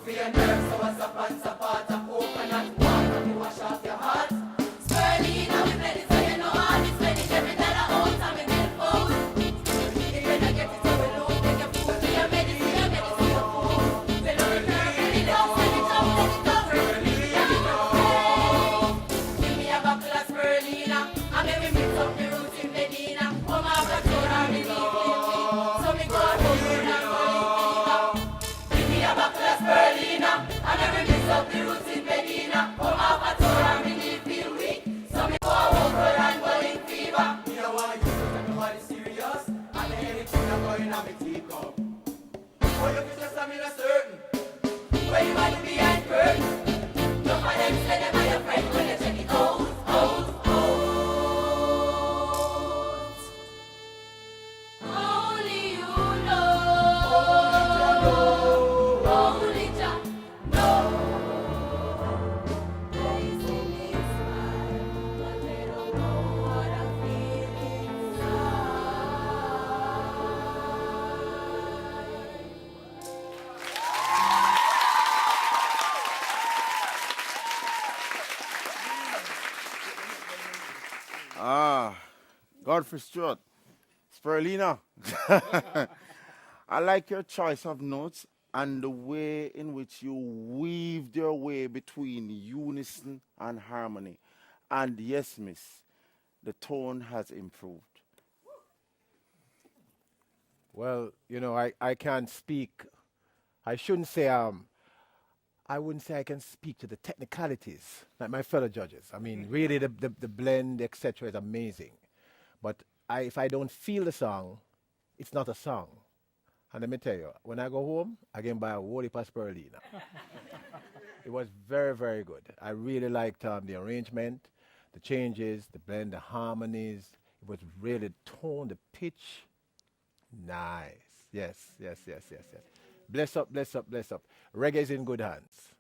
For your nerves, so what's up and support of coconut water to wash off your heart. Spirulina, we blend it so you know all this spending every dollar out and we build food. If you don't get it, so we lose. Take your food to your medicine, your food. We love it carefully, don't send it up, let it up. Give me a buckle of spirulina, and then we mix up the roots in Medina. Come out of the and relief me. So me go home and go in. Give me a buckle of spirulina, and then we mix up the roots in Medina. Come out of the and relief feel weak. So me go home and go in fever. Me don't wanna use it, everybody serious. And then anything I'm going on me teacup. Oh, you can just have me not certain. Where you want to be behind curtain. Look for them, say them are your friend when you check it out. Only you know. Only Jah know. They see me smile, but they don't know what I feel inside. Godfrey Stewart, Spirulina. I like your choice of notes and the way in which you weaved your way between unison and harmony. And yes, miss, the tone has improved. Well, you know, I can't speak. I shouldn't say I wouldn't say I can speak to the technicalities like my fellow judges. I mean, really, the blend, etc., is amazing. But if I don't feel the song, it's not a song. And let me tell you, when I go home, I can buy a whole heap of spirulina. It was very, very good. I really liked the arrangement, the changes, the blend, the harmonies. It was really tone, the pitch. Nice. Yes, yes, yes, yes, yes. Bless up, bless up, bless up. Reggae is in good hands.